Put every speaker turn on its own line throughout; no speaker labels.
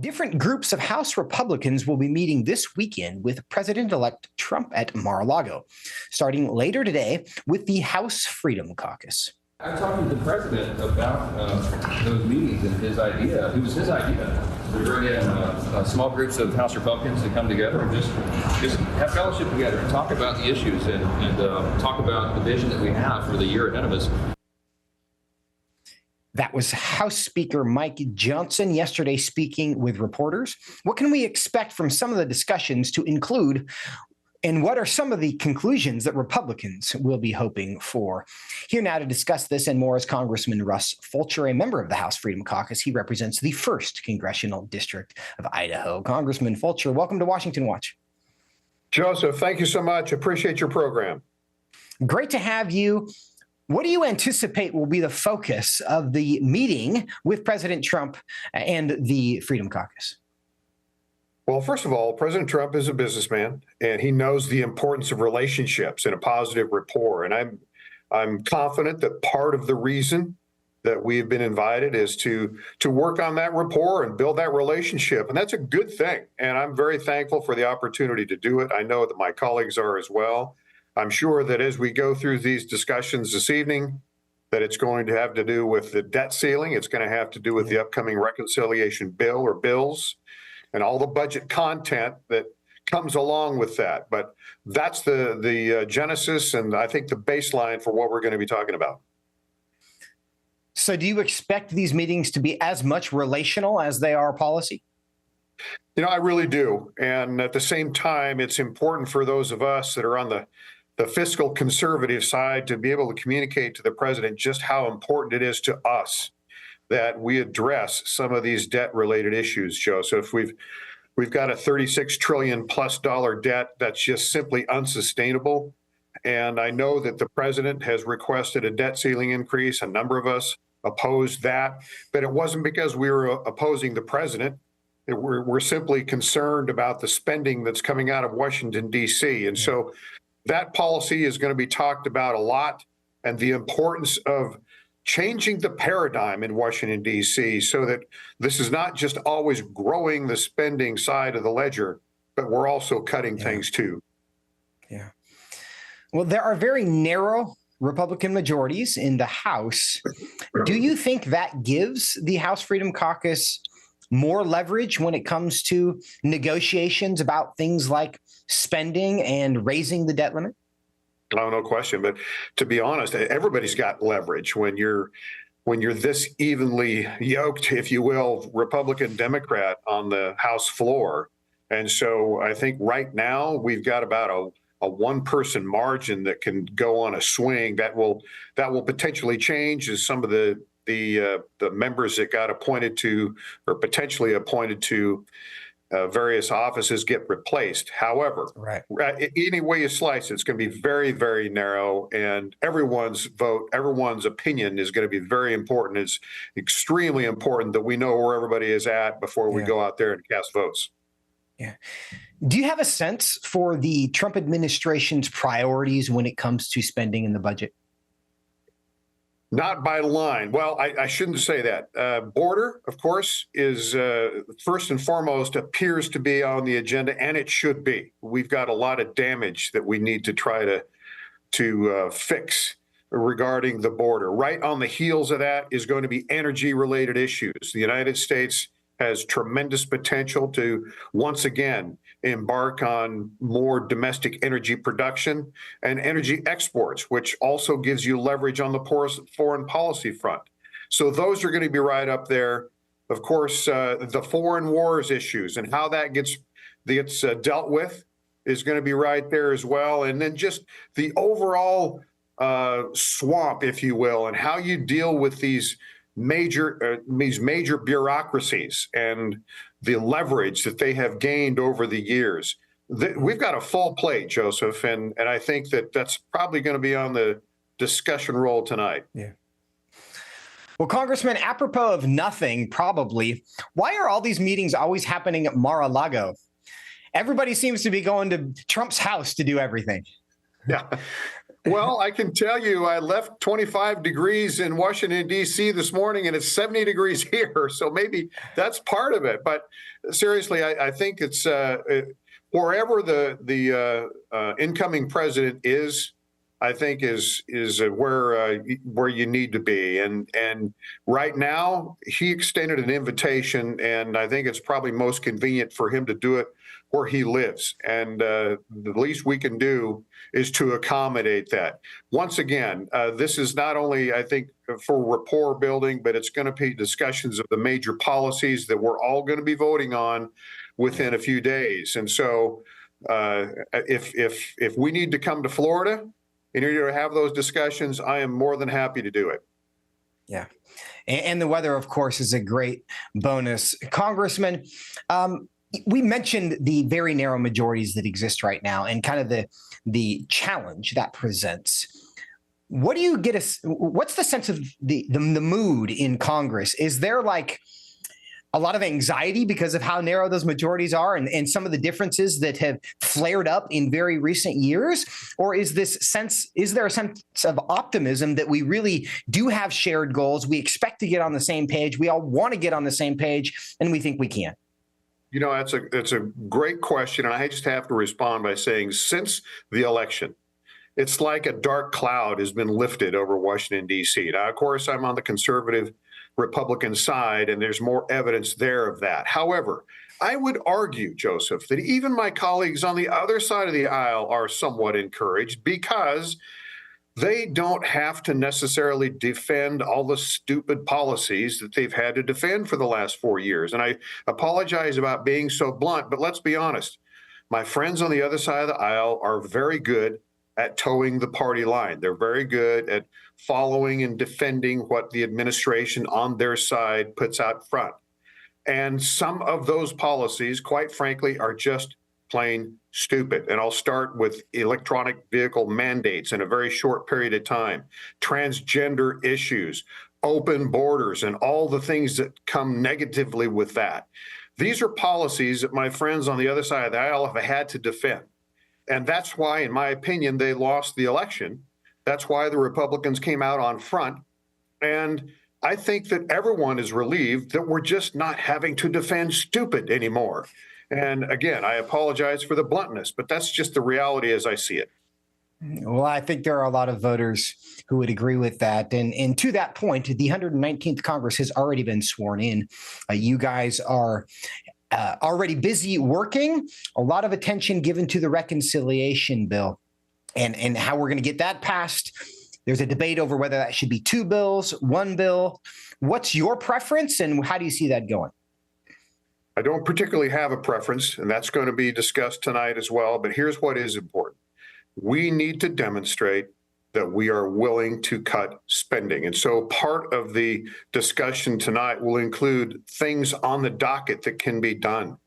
Different groups of House Republicans will be meeting this weekend with President-elect Trump at Mar-a-Lago, starting later today with the House Freedom Caucus.
I talked to the president about those meetings and his idea. It was his idea to bring in small groups of House Republicans to come together and just have fellowship together and talk about the issues and talk about the vision that we have for the year ahead of us.
That was House Speaker Mike Johnson yesterday speaking with reporters. What can we expect from some of the discussions to include, and what are some of the conclusions that Republicans will be hoping for? Here now to discuss this and more is Congressman Russ Fulcher, a member of the House Freedom Caucus. He represents the 1st Congressional District of Idaho. Congressman Fulcher, welcome to Washington Watch.
Joseph, thank you so much. Appreciate your program.
Great to have you. What do you anticipate will be the focus of the meeting with President Trump and the Freedom Caucus?
Well, first of all, President Trump is a businessman, and he knows the importance of relationships and a positive rapport. And I'm confident that part of the reason that we've been invited is to work on that rapport and build that relationship. And that's a good thing. And I'm very thankful for the opportunity to do it. I know that my colleagues are as well. I'm sure that as we go through these discussions this evening, that it's going to have to do with the debt ceiling. It's going to have to do with the upcoming reconciliation bill or bills and all the budget content that comes along with that. But that's the genesis and I think the baseline for what we're going to be talking about.
So do you expect these meetings to be as much relational as they are policy?
You know, I really do. And at the same time, it's important for those of us that are on the fiscal conservative side to be able to communicate to the president just how important it is to us that we address some of these debt-related issues, Joseph. We've got a $36 trillion plus debt that's just simply unsustainable. And I know that the president has requested a debt ceiling increase. A number of us opposed that, but it wasn't because we were opposing the president. We're simply concerned about the spending that's coming out of Washington, D.C. And so that policy is going to be talked about a lot, and the importance of changing the paradigm in Washington, D.C. so that this is not just always growing the spending side of the ledger, but we're also cutting things too.
Yeah. Well, there are very narrow Republican majorities in the House. Do you think that gives the House Freedom Caucus more leverage when it comes to negotiations about things like spending and raising the debt limit?
Oh, no question. But to be honest, everybody's got leverage when you're this evenly yoked, if you will, Republican Democrat on the House floor. And so I think right now we've got about a one-person margin that can go on a swing that will potentially change as some of the members that got appointed to or potentially appointed to various offices get replaced. However, any way you slice it, it's going to be very, very narrow, and everyone's vote, everyone's opinion is going to be very important. It's extremely important that we know where everybody is at before we go out there and cast votes.
Yeah. Do you have a sense for the Trump administration's priorities when it comes to spending in the budget?
Not by line. Well, I shouldn't say that. Border, of course, is first and foremost appears to be on the agenda, and it should be. We've got a lot of damage that we need to try to fix regarding the border. Right on the heels of that is going to be energy-related issues. The United States has tremendous potential to once again embark on more domestic energy production and energy exports, which also gives you leverage on the foreign policy front. So those are going to be right up there. Of course, the foreign wars issues and how that gets dealt with is going to be right there as well. And then just the overall swamp, if you will, and how you deal with these major bureaucracies and the leverage that they have gained over the years. We've got a full plate, Joseph, and I think that's probably going to be on the discussion roll tonight.
Yeah. Well, Congressman, apropos of nothing, probably, why are all these meetings always happening at Mar-a-Lago? Everybody seems to be going to Trump's house to do everything.
Yeah. Well, I can tell you, I left 25 degrees in Washington, D.C. this morning, and it's 70 degrees here. So maybe that's part of it. But seriously, I think it's wherever the incoming president is, I think is where you need to be. And right now, he extended an invitation, and I think it's probably most convenient for him to do it where he lives. And the least we can do is to accommodate that. Once again, this is not only, I think, for rapport building, but it's going to be discussions of the major policies that we're all going to be voting on within a few days. And so if we need to come to Florida in order to have those discussions, I am more than happy to do it.
Yeah. And the weather, of course, is a great bonus. Congressman, we mentioned the very narrow majorities that exist right now and kind of the challenge that presents. What do you get what's the sense of the mood in Congress? Is there like a lot of anxiety because of how narrow those majorities are and some of the differences that have flared up in very recent years? Or is there a sense of optimism that we really do have shared goals? We expect to get on the same page. We all want to get on the same page, and we think we can.
You know, that's a great question. And I just have to respond by saying, since the election, it's like a dark cloud has been lifted over Washington, D.C. Now, of course, I'm on the conservative Republican side, and there's more evidence there of that. However, I would argue, Joseph, that even my colleagues on the other side of the aisle are somewhat encouraged because they don't have to necessarily defend all the stupid policies that they've had to defend for the last 4 years. And I apologize about being so blunt, but let's be honest. My friends on the other side of the aisle are very good at towing the party line. They're very good at following and defending what the administration on their side puts out front. And some of those policies, quite frankly, are just plain stupid. And I'll start with electronic vehicle mandates in a very short period of time, transgender issues, open borders, and all the things that come negatively with that. These are policies that my friends on the other side of the aisle have had to defend. And that's why, in my opinion, they lost the election. That's why the Republicans came out on front. And I think that everyone is relieved that we're just not having to defend stupid anymore. And again, I apologize for the bluntness, but that's just the reality as I see it.
Well, I think there are a lot of voters who would agree with that. And to that point, the 119th Congress has already been sworn in. You guys are already busy working, a lot of attention given to the reconciliation bill and how we're going to get that passed. There's a debate over whether that should be 2 bills, 1 bill. What's your preference and how do you see that going?
I don't particularly have a preference, and that's going to be discussed tonight as well. But here's what is important. We need to demonstrate that we are willing to cut spending. And so part of the discussion tonight will include things on the docket that can be done.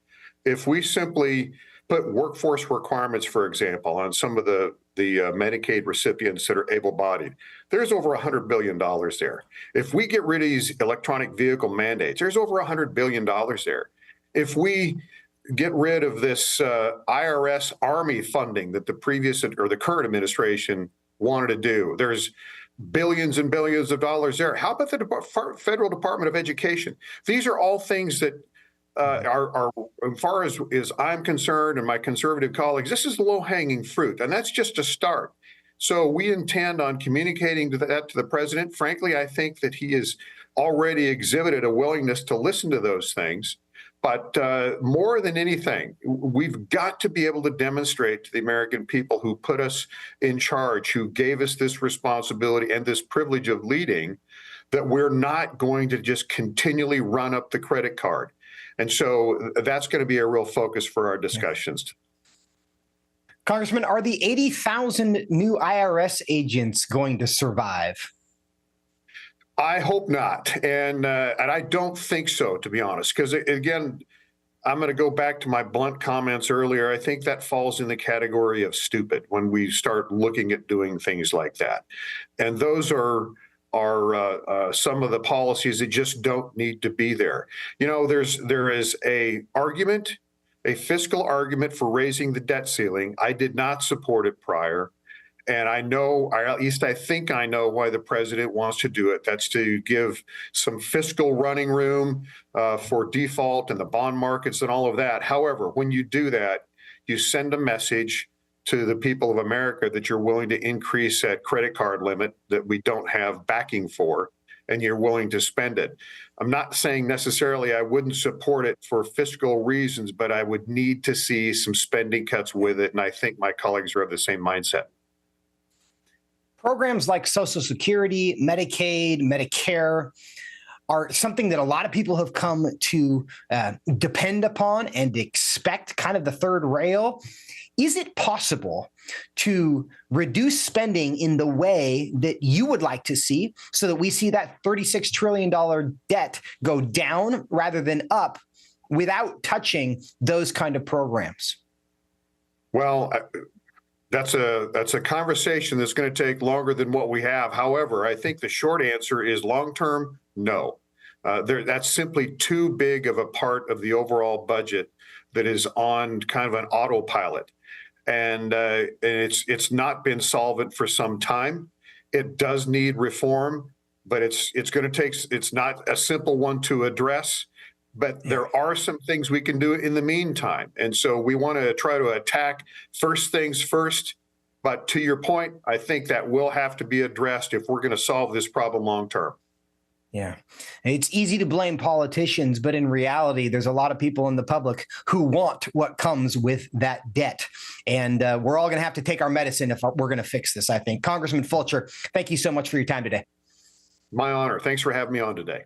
If we simply put workforce requirements, for example, on some of the Medicaid recipients that are able-bodied, there's over $100 billion there. If we get rid of these electronic vehicle mandates, there's over $100 billion there. If we get rid of this IRS Army funding that the previous or the current administration wanted to do, there's billions and billions of dollars there. How about the Federal Department of Education? These are all things that are, as far as I'm concerned and my conservative colleagues, this is low-hanging fruit, and that's just a start. So we intend on communicating that to the president. Frankly, I think that he has already exhibited a willingness to listen to those things. But more than anything, we've got to be able to demonstrate to the American people who put us in charge, who gave us this responsibility and this privilege of leading, that we're not going to just continually run up the credit card. And so that's going to be a real focus for our discussions.
Congressman, are the 80,000 new IRS agents going to survive?
I hope not. And I don't think so, to be honest, because, again, I'm going to go back to my blunt comments earlier. I think that falls in the category of stupid when we start looking at doing things like that. And those are some of the policies that just don't need to be there. You know, there is a fiscal argument for raising the debt ceiling. I did not support it prior. And I know, or at least I think I know why the president wants to do it. That's to give some fiscal running room for default and the bond markets and all of that. However, when you do that, you send a message to the people of America that you're willing to increase that credit card limit that we don't have backing for, and you're willing to spend it. I'm not saying necessarily I wouldn't support it for fiscal reasons, but I would need to see some spending cuts with it. And I think my colleagues are of the same mindset.
Programs like Social Security, Medicaid, Medicare are something that a lot of people have come to depend upon and expect, kind of the third rail. Is it possible to reduce spending in the way that you would like to see so that we see that $36 trillion debt go down rather than up without touching those kind of programs? Well,
that's a conversation that's going to take longer than what we have. However, I think the short answer is long-term, no. That's simply too big of a part of the overall budget that is on kind of an autopilot. And it's not been solvent for some time. It does need reform, but it's going to take, it's not a simple one to address, but there are some things we can do in the meantime. And so we want to try to attack first things first. But to your point, I think that will have to be addressed if we're going to solve this problem long term.
Yeah, it's easy to blame politicians, but in reality, there's a lot of people in the public who want what comes with that debt. And we're all going to have to take our medicine if we're going to fix this, I think. Congressman Fulcher, thank you so much for your time today.
My honor. Thanks for having me on today.